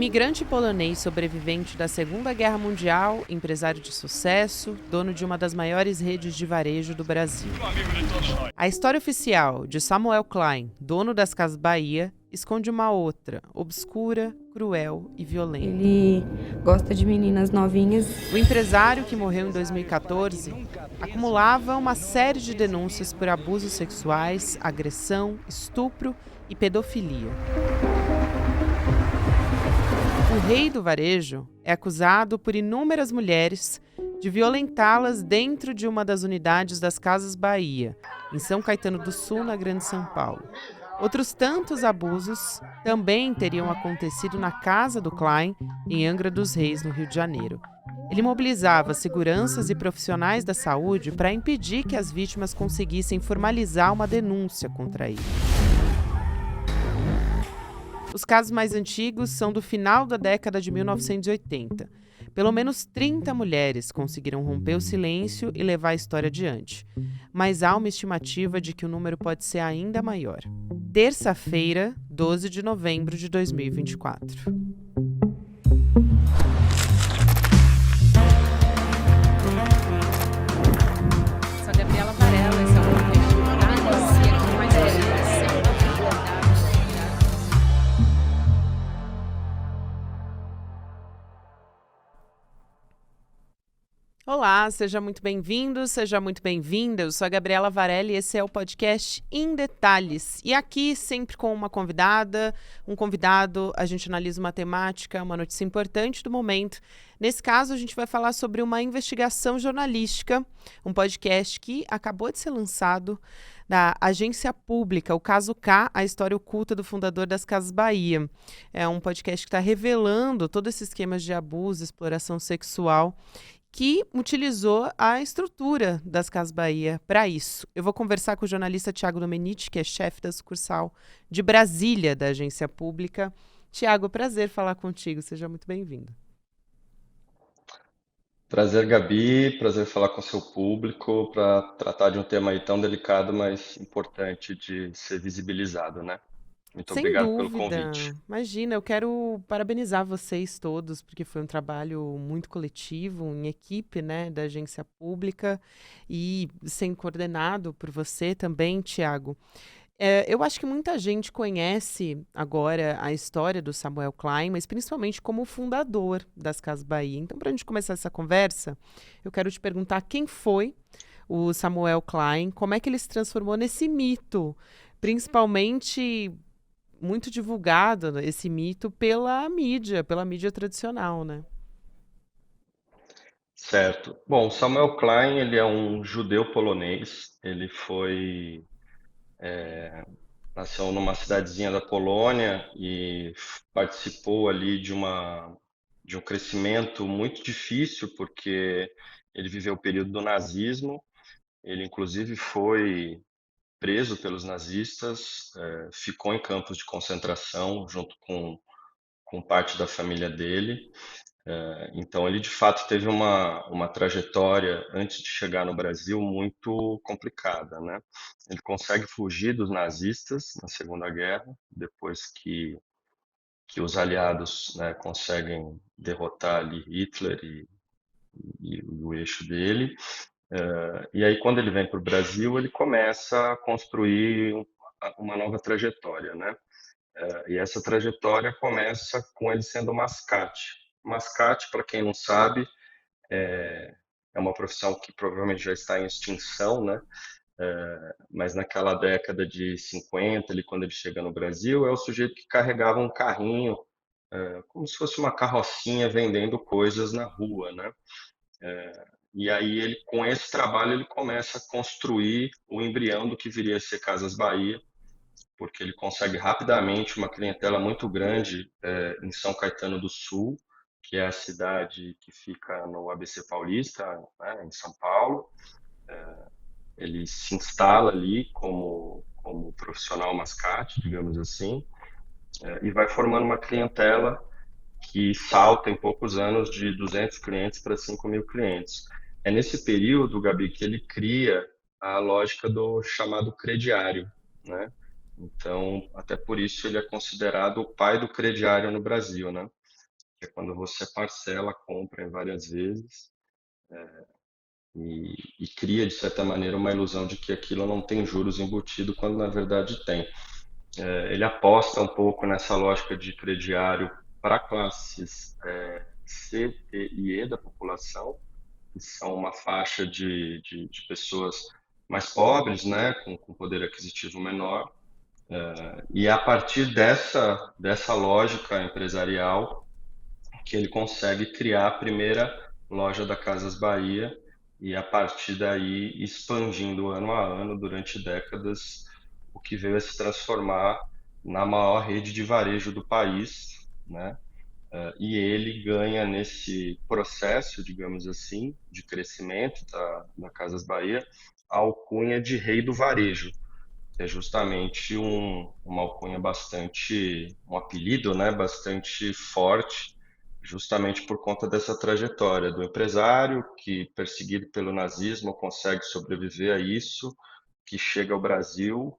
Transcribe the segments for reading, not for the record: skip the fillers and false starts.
Imigrante polonês sobrevivente da Segunda Guerra Mundial, empresário de sucesso, dono de uma das maiores redes de varejo do Brasil. A história oficial de Samuel Klein, dono das Casas Bahia, esconde uma outra, obscura, cruel e violenta. Ele gosta de meninas novinhas. O empresário, que morreu em 2014, acumulava uma série de denúncias por abusos sexuais, agressão, estupro e pedofilia. O rei do varejo é acusado por inúmeras mulheres de violentá-las dentro de uma das unidades das Casas Bahia, em São Caetano do Sul, na Grande São Paulo. Outros tantos abusos também teriam acontecido na casa do Klein, em Angra dos Reis, no Rio de Janeiro. Ele mobilizava seguranças e profissionais da saúde para impedir que as vítimas conseguissem formalizar uma denúncia contra ele. Os casos mais antigos são do final da década de 1980. Pelo menos 30 mulheres conseguiram romper o silêncio e levar a história adiante. Mas há uma estimativa de que o número pode ser ainda maior. Terça-feira, 12 de novembro de 2024. Sou a Gabriela Varela, esse é o podcast com mais Olá, seja muito bem-vindo, seja muito bem-vinda. Eu sou a Gabriela Varela e esse é o podcast Em Detalhes. E aqui, sempre com uma convidada, um convidado, a gente analisa uma temática, uma notícia importante do momento. Nesse caso, a gente vai falar sobre uma investigação jornalística, um podcast que acabou de ser lançado da agência pública, o Caso K, a história oculta do fundador das Casas Bahia. É um podcast que está revelando todo esse esquema de abuso, exploração sexual, que utilizou a estrutura das Casas Bahia para isso. Eu vou conversar com o jornalista Tiago Domenici, que é chefe da sucursal de Brasília da agência pública. Tiago, prazer falar contigo, seja muito bem-vindo. Prazer, Gabi, prazer falar com o seu público para tratar de um tema aí tão delicado, mas importante de ser visibilizado, né? Muito Sem obrigado pelo dúvida. convite. Imagina, eu quero parabenizar vocês todos, porque foi um trabalho muito coletivo, em equipe, né, da agência pública e sendo coordenado por você também, Tiago. Eu acho que muita gente conhece agora a história do Samuel Klein, mas principalmente como o fundador das Casas Bahia. Então, para a gente começar essa conversa, eu quero te perguntar quem foi o Samuel Klein, como é que ele se transformou nesse mito, principalmente muito divulgado, né, esse mito pela mídia tradicional, né? Certo. Bom, Samuel Klein, ele é um judeu polonês. Ele nasceu numa cidadezinha da Polônia e participou ali de um crescimento muito difícil, porque ele viveu o período do nazismo. Ele, inclusive, foi preso pelos nazistas, ficou em campos de concentração junto com parte da família dele. Então, ele de fato teve uma trajetória antes de chegar no Brasil muito complicada, né? Ele consegue fugir dos nazistas na Segunda Guerra, depois que os aliados, né, conseguem derrotar ali Hitler e o eixo dele. E aí, quando ele vem para o Brasil, ele começa a construir uma nova trajetória, né? E essa trajetória começa com ele sendo mascate. Mascate, para quem não sabe, é uma profissão que provavelmente já está em extinção, né? Mas naquela década de 50, ali, quando ele chega no Brasil, é o sujeito que carregava um carrinho, como se fosse uma carrocinha vendendo coisas na rua, né? E aí ele, com esse trabalho, ele começa a construir o embrião do que viria a ser Casas Bahia, porque ele consegue rapidamente uma clientela muito grande em São Caetano do Sul, que é a cidade que fica no ABC Paulista, né, em São Paulo. Ele se instala ali como profissional mascate, digamos assim, e vai formando uma clientela que salta em poucos anos de 200 clientes para 5.000 clientes. É nesse período, Gabi, que ele cria a lógica do chamado crediário, né? Então, até por isso ele é considerado o pai do crediário no Brasil, né? que é quando você parcela a compra em várias vezes e cria, de certa maneira, uma ilusão de que aquilo não tem juros embutido, quando na verdade tem. Ele aposta um pouco nessa lógica de crediário para classes C, D e E da população, que são uma faixa de pessoas mais pobres, né, com poder aquisitivo menor, e é a partir dessa lógica empresarial que ele consegue criar a primeira loja da Casas Bahia e a partir daí expandindo ano a ano durante décadas, o que veio a se transformar na maior rede de varejo do país, né? E ele ganha nesse processo, digamos assim, de crescimento da Casas Bahia, a alcunha de rei do varejo, que é justamente uma alcunha bastante, um apelido, né, bastante forte, justamente por conta dessa trajetória do empresário que, perseguido pelo nazismo, consegue sobreviver a isso, que chega ao Brasil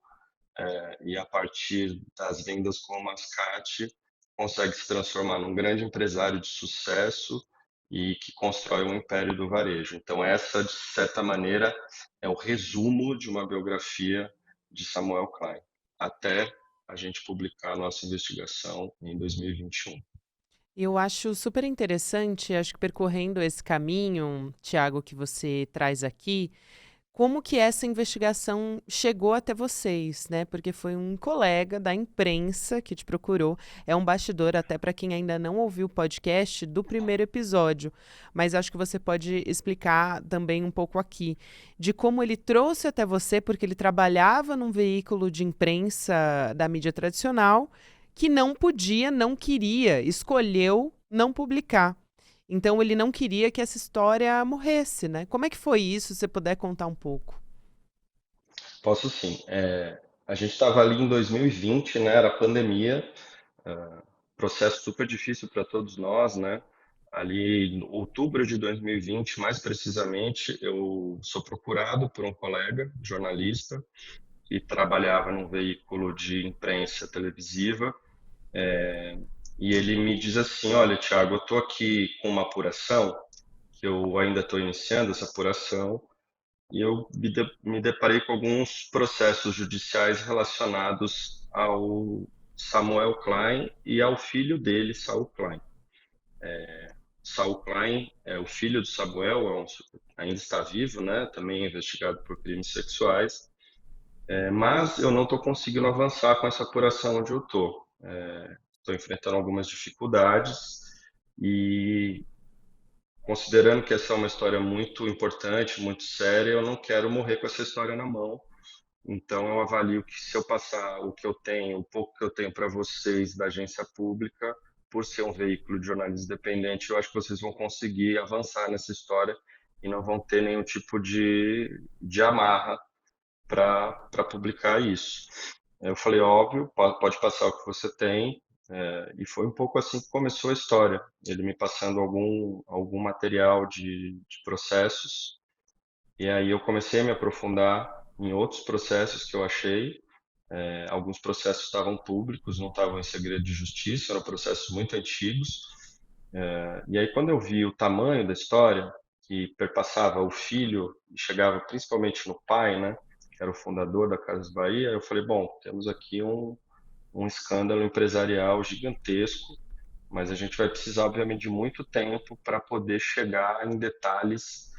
e a partir das vendas com o mascate consegue se transformar num grande empresário de sucesso e que constrói um império do varejo. Então essa, de certa maneira, é o resumo de uma biografia de Samuel Klein, até a gente publicar a nossa investigação em 2021. Eu acho super interessante, acho que percorrendo esse caminho, Tiago, que você traz aqui, como que essa investigação chegou até vocês, né? Porque foi um colega da imprensa que te procurou. É um bastidor, até para quem ainda não ouviu o podcast, do primeiro episódio. Mas acho que você pode explicar também um pouco aqui de como ele trouxe até você, porque ele trabalhava num veículo de imprensa da mídia tradicional que não podia, não queria, escolheu não publicar. Então ele não queria que essa história morresse, né? Como é que foi isso, se você puder contar um pouco? Posso sim. A gente estava ali em 2020, né? Era pandemia, processo super difícil para todos nós, né? Ali em outubro de 2020, mais precisamente, eu sou procurado por um colega jornalista que trabalhava num veículo de imprensa televisiva e ele me diz assim: Olha, Thiago, eu estou aqui com uma apuração, que eu ainda estou iniciando essa apuração, e eu me deparei com alguns processos judiciais relacionados ao Samuel Klein e ao filho dele, Saul Klein. Saul Klein é o filho do Samuel, ainda está vivo, né? Também é investigado por crimes sexuais, mas eu não estou conseguindo avançar com essa apuração onde eu estou. Estou enfrentando algumas dificuldades e, considerando que essa é uma história muito importante, muito séria, eu não quero morrer com essa história na mão. Então, eu avalio que se eu passar o que eu tenho, o pouco que eu tenho para vocês da agência pública, por ser um veículo de jornalismo independente, eu acho que vocês vão conseguir avançar nessa história e não vão ter nenhum tipo de amarra para publicar isso. Eu falei, óbvio, pode passar o que você tem, e foi um pouco assim que começou a história. Ele me passando algum material de processos, e aí eu comecei a me aprofundar em outros processos que eu achei. Alguns processos estavam públicos, não estavam em segredo de justiça, eram processos muito antigos. E aí quando eu vi o tamanho da história, que perpassava o filho e chegava principalmente no pai, né, que era o fundador da Casas Bahia, eu falei, bom, temos aqui um escândalo empresarial gigantesco, mas a gente vai precisar, obviamente, de muito tempo para poder chegar em detalhes,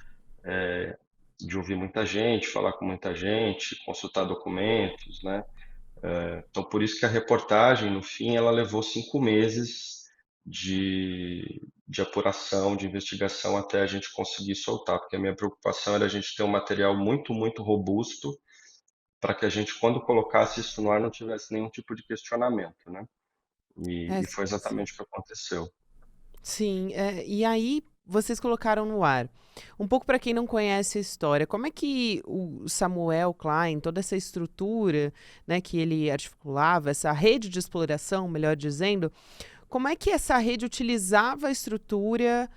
de ouvir muita gente, falar com muita gente, consultar documentos, né? Então, por isso que a reportagem, no fim, ela levou 5 meses de apuração, de investigação, até a gente conseguir soltar, porque a minha preocupação era a gente ter um material muito, muito robusto para que a gente, quando colocasse isso no ar, não tivesse nenhum tipo de questionamento, né? É, E foi sim. exatamente o que aconteceu. Sim, e aí vocês colocaram no ar. Um pouco para quem não conhece a história, como é que o Samuel Klein, toda essa estrutura, né, que ele articulava, essa rede de exploração, melhor dizendo, como é que essa rede utilizava a estrutura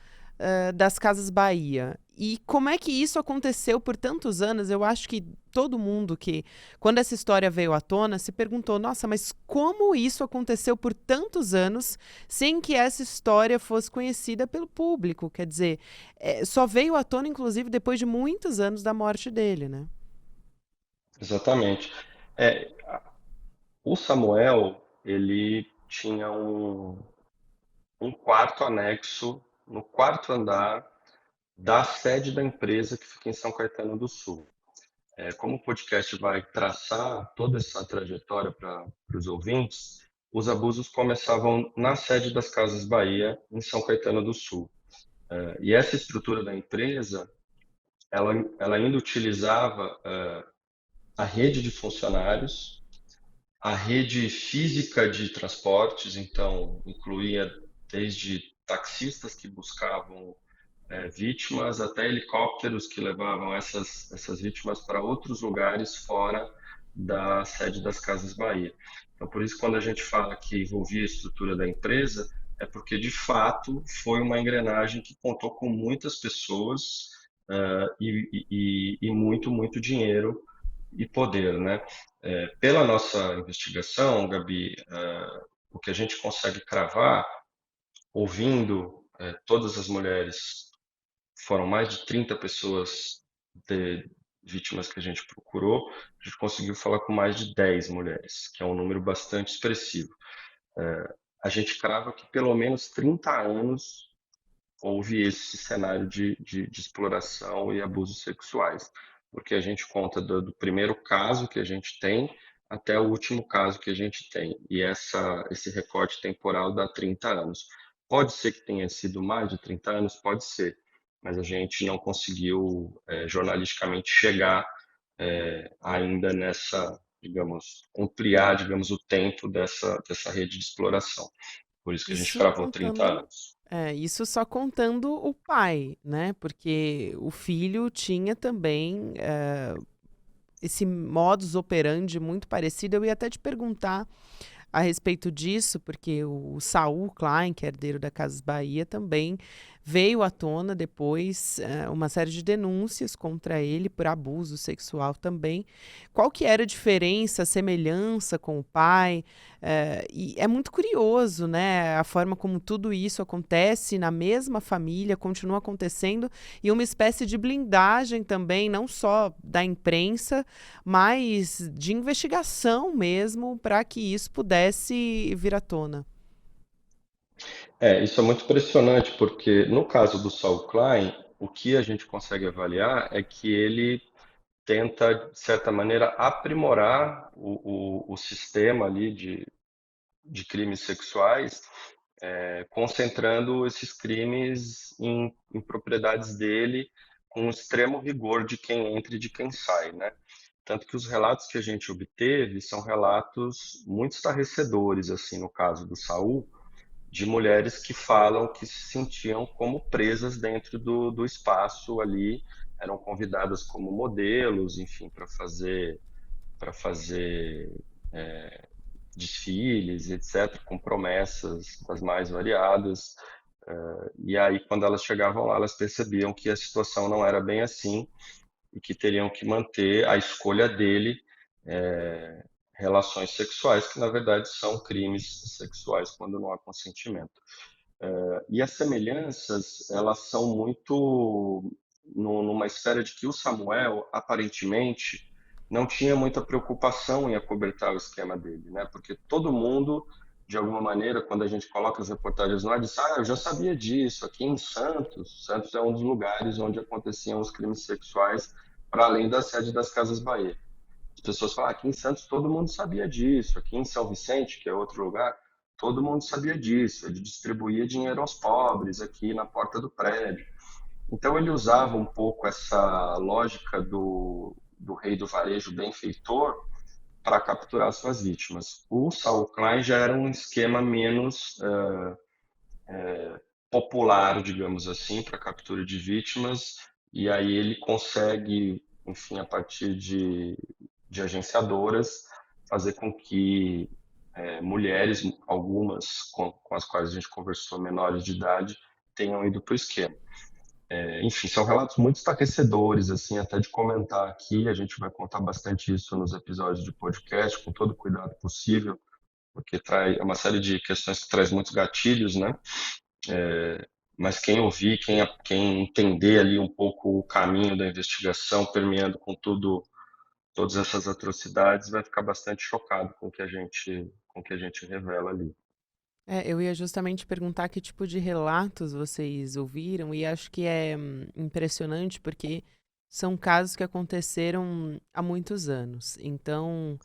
das Casas Bahia? E como é que isso aconteceu por tantos anos? Eu acho que todo mundo que, quando essa história veio à tona, se perguntou: nossa, mas como isso aconteceu por tantos anos sem que essa história fosse conhecida pelo público? Quer dizer, só veio à tona, inclusive, depois de muitos anos da morte dele, né? Exatamente. É, o Samuel, ele tinha um quarto anexo no quarto andar da sede da empresa que fica em São Caetano do Sul. Como o podcast vai traçar toda essa trajetória para os ouvintes, os abusos começavam na sede das Casas Bahia, em São Caetano do Sul. E essa estrutura da empresa, ela ainda utilizava a rede de funcionários, a rede física de transportes, então incluía desde taxistas que buscavam vítimas até helicópteros que levavam essas vítimas para outros lugares fora da sede das Casas Bahia. Então, por isso, quando a gente fala que envolvia a estrutura da empresa, é porque, de fato, foi uma engrenagem que contou com muitas pessoas e muito, muito dinheiro e poder, né? Pela nossa investigação, Gabi, o que a gente consegue cravar, ouvindo todas as mulheres, foram mais de 30 pessoas de vítimas que a gente procurou, a gente conseguiu falar com mais de 10 mulheres, que é um número bastante expressivo. A gente crava que pelo menos 30 anos houve esse cenário de exploração e abusos sexuais, porque a gente conta do primeiro caso que a gente tem até o último caso que a gente tem, e esse recorte temporal dá 30 anos. Pode ser que tenha sido mais de 30 anos, pode ser, mas a gente não conseguiu jornalisticamente chegar ainda nessa, digamos, ampliar, digamos, o tempo dessa rede de exploração. Por isso que a gente Isso cravou 30 contando. anos. Isso só contando o pai, né? Porque o filho tinha também esse modus operandi muito parecido. Eu ia até te perguntar a respeito disso, porque o Saul Klein, que é herdeiro da Casas Bahia, também veio à tona depois uma série de denúncias contra ele por abuso sexual também. Qual que era a diferença, a semelhança com o pai? E é muito curioso, né? A forma como tudo isso acontece na mesma família, continua acontecendo, e uma espécie de blindagem também, não só da imprensa, mas de investigação mesmo, para que isso pudesse vir à tona. Isso é muito impressionante, porque no caso do Saul Klein, o que a gente consegue avaliar é que ele tenta, de certa maneira, aprimorar o sistema ali de crimes sexuais, concentrando esses crimes em propriedades dele, com um extremo rigor de quem entra e de quem sai, né? Tanto que os relatos que a gente obteve são relatos muito estarrecedores, assim, no caso do Saul, de mulheres que falam que se sentiam como presas dentro do espaço ali, eram convidadas como modelos, enfim, para fazer desfiles, etc., com promessas das mais variadas. E aí, quando elas chegavam lá, elas percebiam que a situação não era bem assim e que teriam que manter a escolha dele é, relações sexuais, que na verdade são crimes sexuais quando não há consentimento. E as semelhanças, elas são muito numa esfera de que o Samuel, aparentemente, não tinha muita preocupação em acobertar o esquema dele, né? Porque todo mundo, de alguma maneira, quando a gente coloca as reportagens lá, diz: eu já sabia disso, aqui em Santos. Santos é um dos lugares onde aconteciam os crimes sexuais, para além da sede das Casas Bahia. As pessoas falam: aqui em Santos todo mundo sabia disso, aqui em São Vicente, que é outro lugar, todo mundo sabia disso. Ele distribuía dinheiro aos pobres aqui na porta do prédio. Então ele usava um pouco essa lógica do rei do varejo benfeitor para capturar suas vítimas. O Saul Klein já era um esquema menos popular, digamos assim, para captura de vítimas, e aí ele consegue, enfim, a partir de agenciadoras, fazer com que mulheres, algumas com as quais a gente conversou, menores de idade, tenham ido para o esquema. Enfim, são relatos muito estarrecedores, assim, até de comentar aqui. A gente vai contar bastante isso nos episódios de podcast, com todo o cuidado possível, porque é uma série de questões que traz muitos gatilhos, né? Mas quem ouvir, quem entender ali um pouco o caminho da investigação, permeando com todas essas atrocidades, vai ficar bastante chocado com o que a gente revela ali. Eu ia justamente perguntar que tipo de relatos vocês ouviram, e acho que é impressionante porque são casos que aconteceram há muitos anos. Então,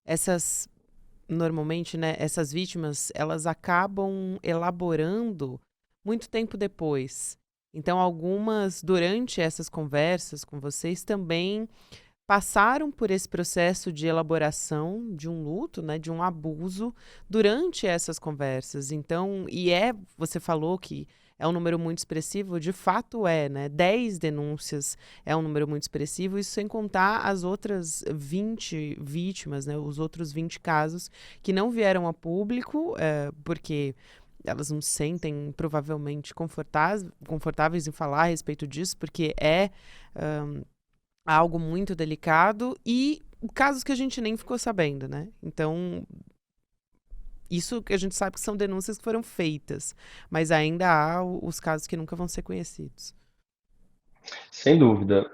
essas, normalmente, né, essas vítimas, elas acabam elaborando muito tempo depois. Então, algumas, durante essas conversas com vocês, também passaram por esse processo de elaboração de um luto, né, de um abuso durante essas conversas. Então, você falou que é um número muito expressivo, de fato é, né? 10 denúncias é um número muito expressivo, isso sem contar as outras 20 vítimas, né, os outros 20 casos que não vieram a público, porque elas não se sentem provavelmente confortáveis em falar a respeito disso, porque algo muito delicado e casos que a gente nem ficou sabendo, né? Então, isso que a gente sabe que são denúncias que foram feitas, mas ainda há os casos que nunca vão ser conhecidos. Sem dúvida.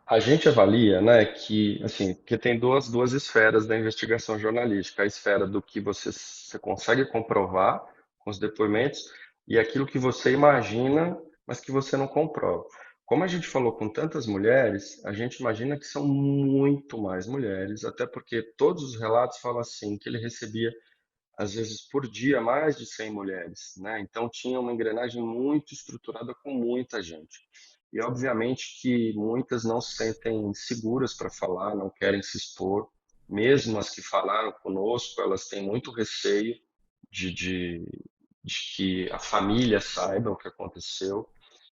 A gente avalia, né, que assim, que tem duas esferas da investigação jornalística, a esfera do que você consegue comprovar com os depoimentos e aquilo que você imagina, mas que você não comprova. Como a gente falou com tantas mulheres, a gente imagina que são muito mais mulheres, até porque todos os relatos falam assim, que ele recebia às vezes por dia mais de 100 mulheres, né? Então tinha uma engrenagem muito estruturada com muita gente. E obviamente que muitas não se sentem seguras para falar, não querem se expor. Mesmo as que falaram conosco, elas têm muito receio de, de, de que a família saiba o que aconteceu.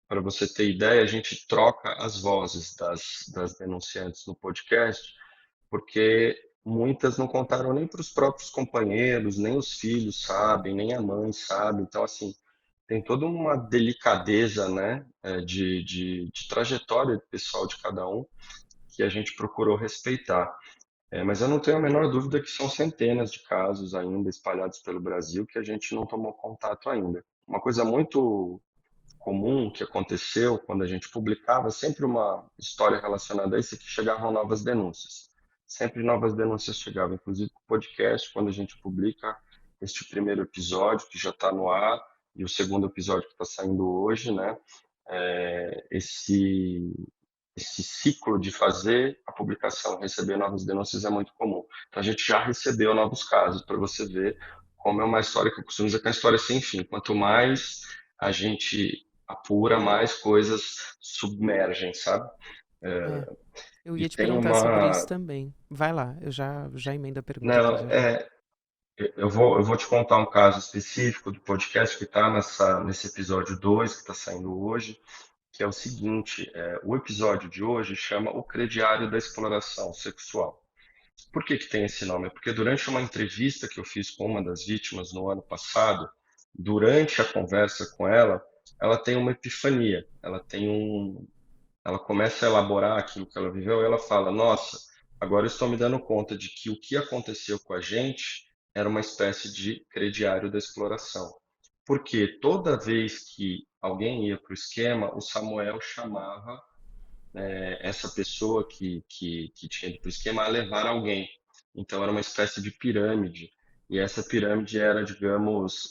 Para você ter ideia, a gente troca as vozes das denunciantes no podcast, porque muitas não contaram nem para os próprios companheiros, nem os filhos sabem, nem a mãe sabe. Então, assim, tem toda uma delicadeza, né, de trajetória pessoal de cada um que a gente procurou respeitar. Mas eu não tenho a menor dúvida que são centenas de casos ainda espalhados pelo Brasil que a gente não tomou contato ainda. Uma coisa muito comum que aconteceu quando a gente publicava sempre uma história relacionada a isso, que chegavam novas denúncias. Sempre novas denúncias chegavam, inclusive com o podcast, quando a gente publica este primeiro episódio, que já está no ar, e o segundo episódio que está saindo hoje, né? Esse ciclo de fazer a publicação, receber novas denúncias é muito comum. Então a gente já recebeu novos casos, para você ver como é uma história que eu costumo dizer que é uma história sem fim. Quanto mais a gente apura, mais coisas submergem, sabe? É, eu E ia te tem perguntar sobre isso uma. também. Vai lá, eu já emendo a pergunta aqui, Não, já já. eu vou te contar um caso específico do podcast que está nesse episódio 2 que está saindo hoje, que é o seguinte: o episódio de hoje chama O Crediário da Exploração Sexual. Por que que tem esse nome? É porque durante uma entrevista que eu fiz com uma das vítimas no ano passado, durante a conversa com ela tem uma epifania. Ela começa a elaborar aquilo que ela viveu e ela fala: Nossa, agora eu estou me dando conta de que o que aconteceu com a gente era uma espécie de crediário da exploração. Porque toda vez que alguém ia para o esquema, o Samuel chamava essa pessoa que tinha ido para o esquema a levar alguém. Então era uma espécie de pirâmide. E essa pirâmide era, digamos,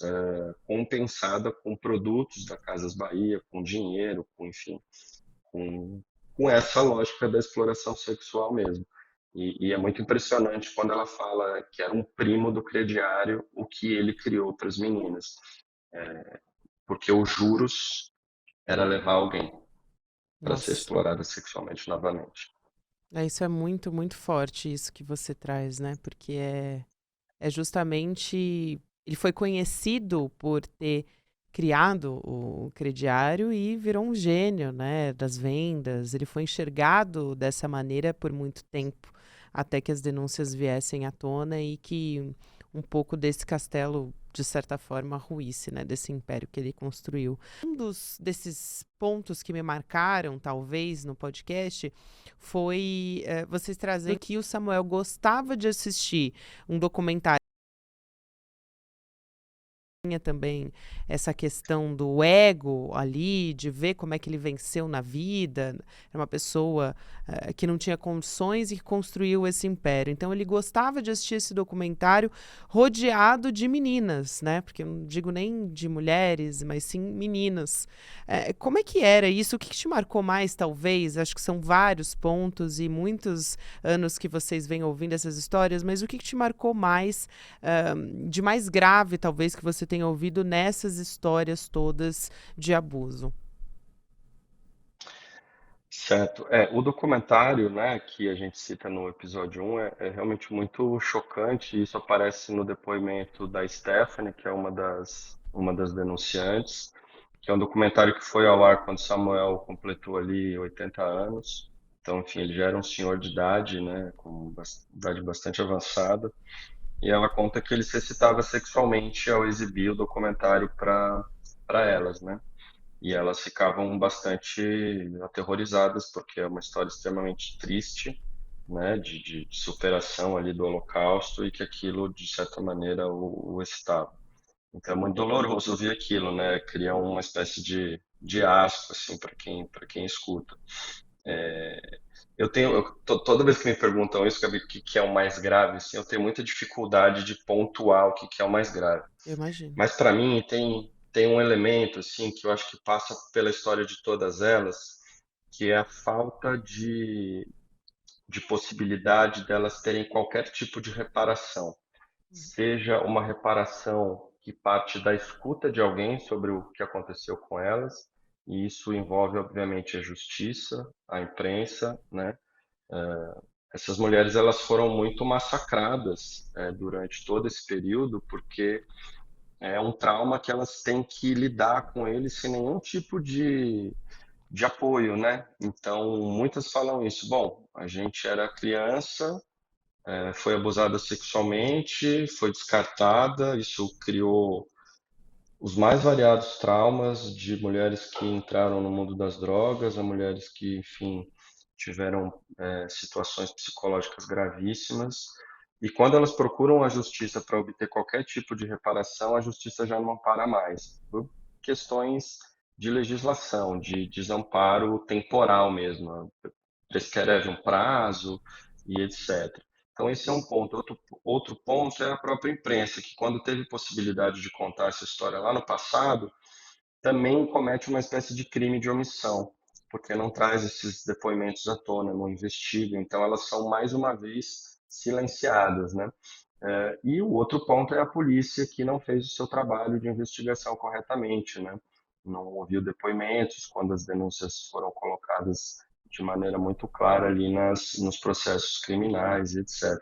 compensada com produtos da Casas Bahia, com dinheiro, com, enfim, com, com essa lógica da exploração sexual mesmo. E é muito impressionante quando ela fala que era um primo do crediário o que ele criou para as meninas, porque os juros era levar alguém para ser Nossa, explorada sexualmente novamente. isso é muito, muito forte isso que você traz, né? Porque é justamente. Ele foi conhecido por ter criado o crediário e virou um gênio, né, das vendas. Ele foi enxergado dessa maneira por muito tempo, até que as denúncias viessem à tona e que um pouco desse castelo de certa forma, ruísse, né, desse império que ele construiu. Desses pontos que me marcaram, talvez, no podcast, foi vocês trazerem que o Samuel gostava de assistir um documentário. Tinha também essa questão do ego ali, de ver como é que ele venceu na vida. Era uma pessoa que não tinha condições e que construiu esse império. Então ele gostava de assistir esse documentário rodeado de meninas, né? Porque eu não digo nem de mulheres, mas sim meninas. Como é que era isso? O que te marcou mais, talvez? Acho que são vários pontos e muitos anos que vocês vêm ouvindo essas histórias, mas o que te marcou mais, de mais grave, talvez, que você tenha ouvido nessas histórias todas de abuso? Certo. O documentário, né, que a gente cita no episódio 1 é realmente muito chocante. Isso aparece no depoimento da Stephanie, que é uma das denunciantes, que é um documentário que foi ao ar quando Samuel completou ali 80 anos. Então, enfim, ele já era um senhor de idade, né, com idade bastante avançada. E ela conta que ele se excitava sexualmente ao exibir o documentário para elas, né? E elas ficavam bastante aterrorizadas, porque é uma história extremamente triste, né, de superação ali do Holocausto e que aquilo, de certa maneira, o excitava. Então é muito doloroso ouvir aquilo, né, cria uma espécie de asco, assim, para quem escuta. Toda vez que me perguntam isso, Gabi, o que, que é o mais grave, assim, eu tenho muita dificuldade de pontuar o que, que é o mais grave. Eu imagino. Mas para mim tem um elemento assim que eu acho que passa pela história de todas elas, que é a falta de possibilidade delas terem qualquer tipo de reparação, seja uma reparação que parte da escuta de alguém sobre o que aconteceu com elas, e isso envolve obviamente a justiça, a imprensa, né? Essas mulheres elas foram muito massacradas durante todo esse período porque é um trauma que elas têm que lidar com ele sem nenhum tipo de apoio, né? Então, muitas falam isso. Bom, a gente era criança, foi abusada sexualmente, foi descartada, isso criou os mais variados traumas de mulheres que entraram no mundo das drogas, a mulheres que, enfim, tiveram situações psicológicas gravíssimas. E quando elas procuram a justiça para obter qualquer tipo de reparação, a justiça já não para mais, por questões de legislação, de desamparo temporal mesmo, prescreve um prazo e etc. Então, esse é um ponto. Outro ponto é a própria imprensa, que quando teve possibilidade de contar essa história lá no passado, também comete uma espécie de crime de omissão, porque não traz esses depoimentos à tona, não investiga. Então, elas são mais uma vez silenciadas, né? E o outro ponto é a polícia que não fez o seu trabalho de investigação corretamente, né? Não ouviu depoimentos quando as denúncias foram colocadas de maneira muito clara ali nos processos criminais, etc.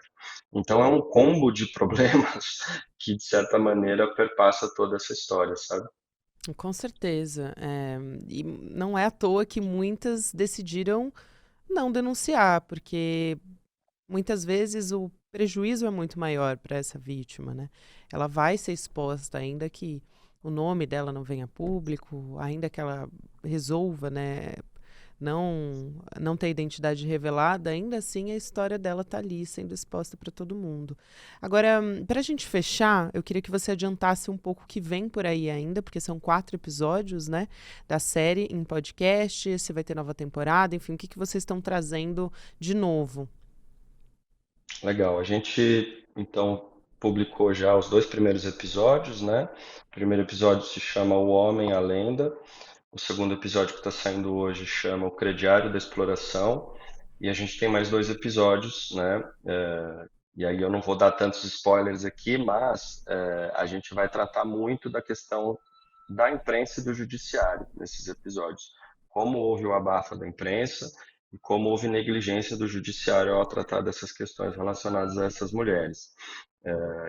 Então é um combo de problemas que, de certa maneira, perpassa toda essa história, sabe? Com certeza. E não é à toa que muitas decidiram não denunciar, porque muitas vezes o prejuízo é muito maior para essa vítima, né? Ela vai ser exposta, ainda que o nome dela não venha a público, ainda que ela resolva, né, não ter identidade revelada, ainda assim a história dela está ali sendo exposta para todo mundo. Agora, para a gente fechar, eu queria que você adiantasse um pouco o que vem por aí ainda, porque são 4 episódios, né, da série em podcast, se vai ter nova temporada, enfim, o que vocês estão trazendo de novo? Legal. A gente, então, publicou já os 2 primeiros episódios, né? O primeiro episódio se chama O Homem, a Lenda. O segundo episódio que está saindo hoje chama O Crediário da Exploração. E a gente tem mais 2 episódios, né? E aí eu não vou dar tantos spoilers aqui, mas a gente vai tratar muito da questão da imprensa e do judiciário nesses episódios. Como houve o abafa da imprensa e como houve negligência do judiciário ao tratar dessas questões relacionadas a essas mulheres.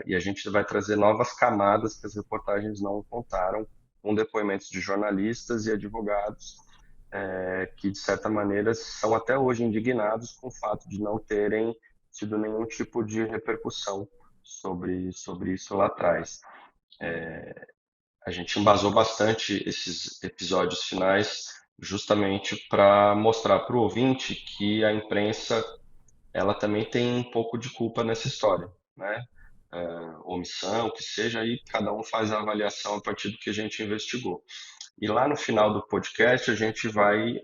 E a gente vai trazer novas camadas que as reportagens não contaram, com depoimentos de jornalistas e advogados que, de certa maneira, são até hoje indignados com o fato de não terem tido nenhum tipo de repercussão sobre isso lá atrás. A gente embasou bastante esses episódios finais justamente para mostrar para o ouvinte que a imprensa ela também tem um pouco de culpa nessa história, né? Omissão, que seja, aí cada um faz a avaliação a partir do que a gente investigou. E lá no final do podcast a gente vai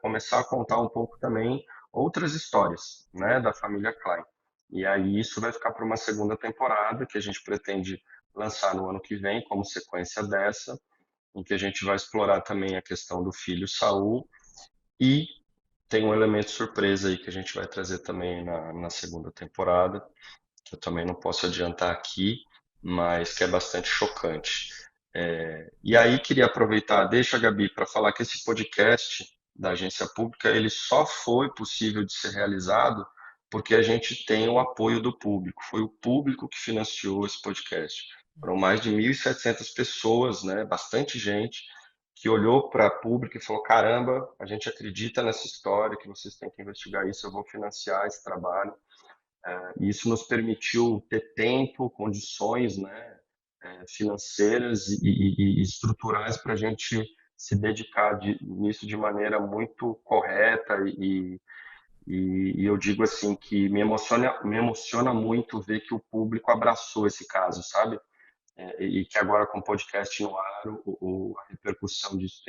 começar a contar um pouco também outras histórias, né, da família Klein. E aí isso vai ficar para uma segunda temporada que a gente pretende lançar no ano que vem como sequência dessa, em que a gente vai explorar também a questão do filho Saul e tem um elemento surpresa aí que a gente vai trazer também na segunda temporada, que eu também não posso adiantar aqui, mas que é bastante chocante. E aí queria aproveitar, deixa, Gabi, para falar que esse podcast da agência pública ele só foi possível de ser realizado porque a gente tem o apoio do público. Foi o público que financiou esse podcast. Foram mais de 1.700 pessoas, né, bastante gente, que olhou para a pública e falou: caramba, a gente acredita nessa história, que vocês têm que investigar isso, eu vou financiar esse trabalho. E isso nos permitiu ter tempo, condições, né, financeiras e estruturais para a gente se dedicar nisso de maneira muito correta e eu digo assim que me emociona muito ver que o público abraçou esse caso, sabe? E que agora com o podcast no ar, a repercussão disso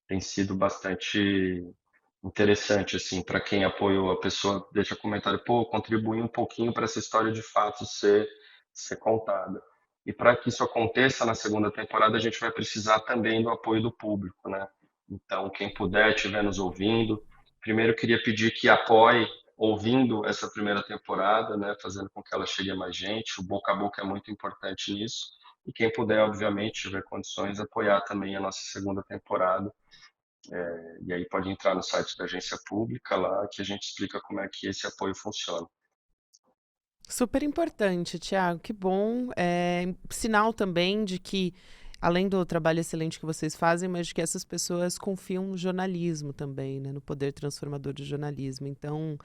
tem sido bastante interessante, assim, para quem apoiou. A pessoa deixa comentário, pô, contribuí um pouquinho para essa história de fato ser contada. E para que isso aconteça na segunda temporada, a gente vai precisar também do apoio do público, né? Então, quem puder, estiver nos ouvindo, primeiro eu queria pedir que apoie ouvindo essa primeira temporada, né, fazendo com que ela chegue a mais gente. O boca a boca é muito importante nisso. E quem puder, obviamente, tiver condições, apoiar também a nossa segunda temporada. E aí pode entrar no site da agência pública lá, que a gente explica como é que esse apoio funciona. Super importante, Tiago, que bom. É sinal também de que, além do trabalho excelente que vocês fazem, mas de que essas pessoas confiam no jornalismo também, né, no poder transformador do jornalismo. Então,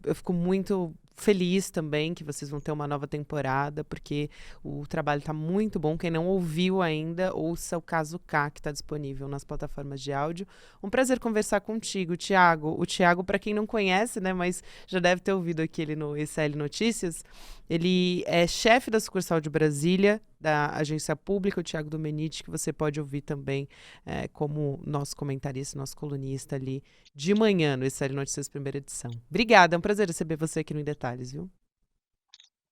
eu fico muito feliz também que vocês vão ter uma nova temporada, porque o trabalho está muito bom. Quem não ouviu ainda, ouça o Caso K, que está disponível nas plataformas de áudio. Um prazer conversar contigo, Tiago. O Tiago, para quem não conhece, né, mas já deve ter ouvido aqui ele no ECL Notícias, ele é chefe da sucursal de Brasília, da agência pública, o Tiago Domeniti, que você pode ouvir também como nosso comentarista, nosso colunista ali de manhã no ECL Notícias primeira edição. Obrigada, é um prazer receber você aqui no Em Detalhes, viu?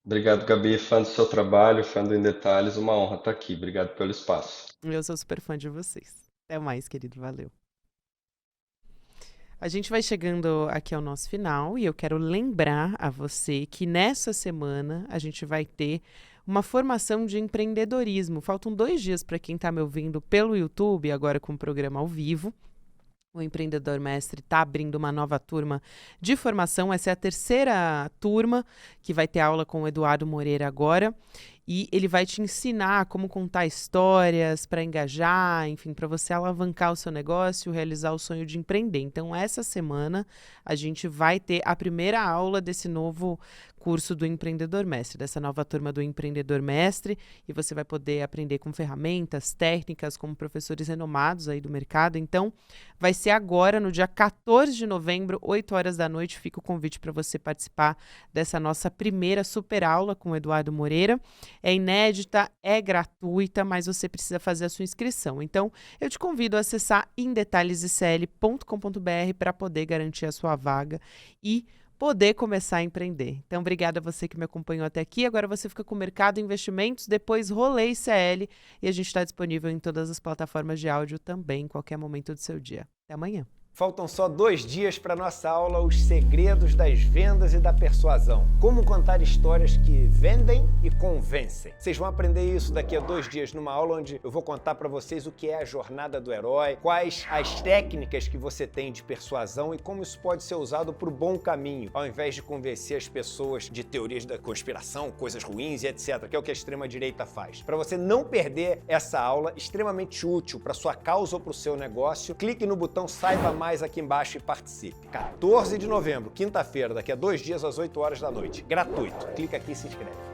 Obrigado, Gabi, fã do seu trabalho, fã do Em Detalhes, uma honra estar aqui. Obrigado pelo espaço. Eu sou super fã de vocês. Até mais, querido, valeu. A gente vai chegando aqui ao nosso final e eu quero lembrar a você que nessa semana a gente vai ter uma formação de empreendedorismo. Faltam 2 dias para quem está me ouvindo pelo YouTube, agora com o programa ao vivo. O Empreendedor Mestre está abrindo uma nova turma de formação. Essa é a 3ª turma que vai ter aula com o Eduardo Moreira agora. E ele vai te ensinar como contar histórias para engajar, enfim, para você alavancar o seu negócio, realizar o sonho de empreender. Então, essa semana a gente vai ter a primeira aula desse novo curso do Empreendedor Mestre, dessa nova turma do Empreendedor Mestre, e você vai poder aprender com ferramentas, técnicas, como professores renomados aí do mercado. Então, vai ser agora, no dia 14 de novembro, 8 horas da noite, fica o convite para você participar dessa nossa primeira super aula com o Eduardo Moreira. É inédita, é gratuita, mas você precisa fazer a sua inscrição. Então, eu te convido a acessar emdetalhesicl.com.br para poder garantir a sua vaga e poder começar a empreender. Então, obrigada a você que me acompanhou até aqui. Agora você fica com o Mercado Investimentos, depois Rolê ICL, e a gente está disponível em todas as plataformas de áudio também, em qualquer momento do seu dia. Até amanhã. Faltam só 2 dias para nossa aula Os Segredos das Vendas e da Persuasão. Como contar histórias que vendem e convencem. Vocês vão aprender isso daqui a 2 dias numa aula onde eu vou contar para vocês o que é a jornada do herói, quais as técnicas que você tem de persuasão e como isso pode ser usado para o bom caminho, ao invés de convencer as pessoas de teorias da conspiração, coisas ruins e etc., que é o que a extrema-direita faz. Para você não perder essa aula extremamente útil para sua causa ou para o seu negócio, clique no botão Saiba Mais aqui embaixo e participe. 14 de novembro, quinta-feira, daqui a 2 dias às 8 horas da noite. Gratuito. Clica aqui e se inscreve.